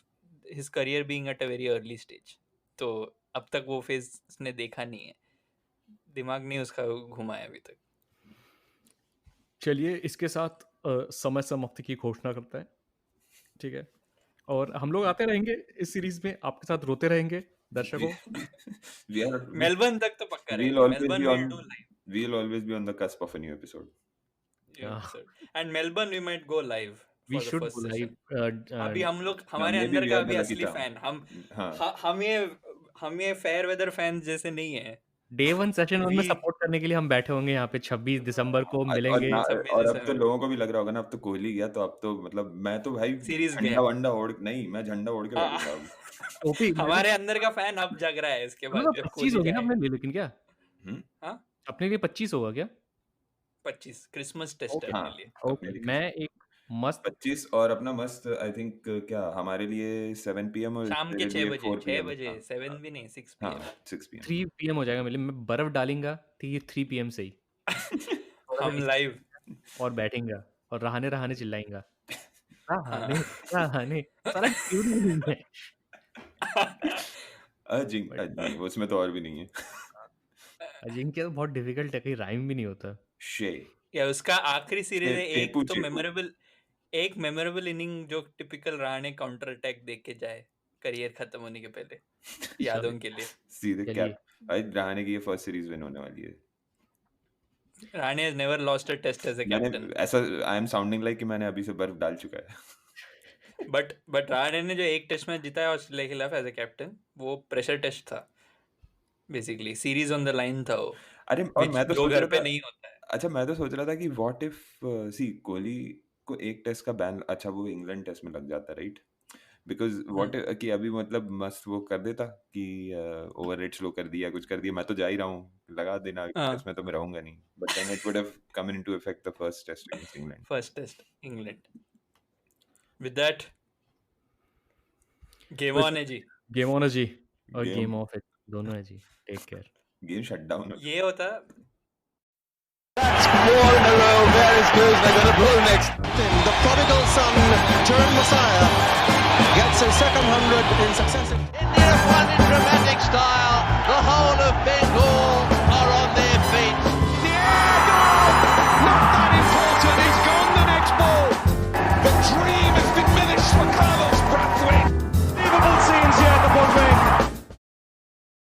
his career being at a very early stage. तो अब तक वो फेज उसने देखा नहीं है. दिमाग नहीं उसका घुमा है अभी तक. चलिए इसके साथ समय समाप्ति की घोषणा करता है. ठीक है. और हम लोग आते रहेंगे इस सीरीज में आपके साथ रोते रहेंगे दर्शकों. मेलबर्न तक तो पक्का रहेगा. Melbourne will do live. We'll always be on the cusp of a new episode. Yeah, sir. And Melbourne we might go live. We for the should first go session. live. अभी हम लोग हमारे हमने भी अंदर का VR अभी में असली लगी था. फैन हाँ. हम ये फेयर वेदर फैंस जैसे नहीं है. डे 1 सेशन में We- सपोर्ट करने के लिए हम बैठे होंगे यहाँ पे 26 दिसंबर को मिलेंगे. और अब तो लोगों को भी लग रहा होगा ना अब तो कोहली गया तो अब तो मतलब मैं तो भाई Series झंडा गया. वंडा ओढ़ नहीं मैं झंडा ओढ़ के बैठूंगा अब. टोपी हमारे अंदर का फैन अब जग रहा है इसके बाद जब 25 कोहली होगी ना जाए। अपने लिए, लेकिन क्या हाँ अपने लिए 25 होगा क्या? 25 क्रिसमस टेस्ट है हाँ अपने लिए। अपने ओके, लिए मैं एक मस्त 25 और अपना मस्त आई थिंक क्या हमारे लिए 7 PM और शाम के तेरे 6 लिए बजे 4 6 PM बजे हाँ 7 भी नहीं 6 हाँ PM 6 PM 3 PM हो जाएगा मेरे लिए। मैं बर्फ डालूंगा ठीक है 3 PM से ही, थोड़ा सा हम लाइव और बैठेंगा और रहाने रहाने चिल्लाएंगा, हाँ रहाने रहाने, साला ट्यून ही नहीं है। नहीं उसमें तो और भी नहीं है अजिंक्य तो बहुत डिफिकल्ट है, कहीं राइम भी नहीं होता। शे या उसका आखिरी सीरीज है चेपू, एक तो चेपू। मेमोरेबल इनिंग जो टिपिकल रहाणे काउंटर अटैक देख के जाए करियर खत्म होने के पहले यादों के लिए। सीधे चलिए। कैप भाई रहाणे की ये फर्स्ट सीरीज विन होने वाली है। Rahane has never lost a test as a captain. मैंने ऐसा आई एम साउंडिंग लाइक कि मैंने अभी से बर्फ डाल चुका है बट रहाणे ने जो एक टेस्ट मैच जिताया ऑस्ट्रेलिया के खिलाफ एज ए कैप्टन वो प्रेशर टेस्ट था basically, series on the line था वो, अरे और which मैं तो जो सोच घर रहा पे था नहीं होता है। अच्छा मैं तो सोच रहा था कि व्हाट इफ सी कोहली को एक टेस्ट का बैन अच्छा वो इंग्लैंड टेस्ट में लग जाता राइट बिकॉज व्हाट कि अभी मतलब मस्त वो कर देता कि ओवर रेट स्लो कर दिया कुछ कर दिया मैं तो जा ही रहा हूँ लगा देना हाँ टेस्ट में तो मैं रहूंगा नहीं but then it would have come into effect the first test against England first test England. With that game on है जी, गेम ऑन है जी और गेम गेम ऑफ है, दोनों है जी। Take care. Game shut down ये होता That's 4 in a row. There is Guzman going to blow next. The prodigal son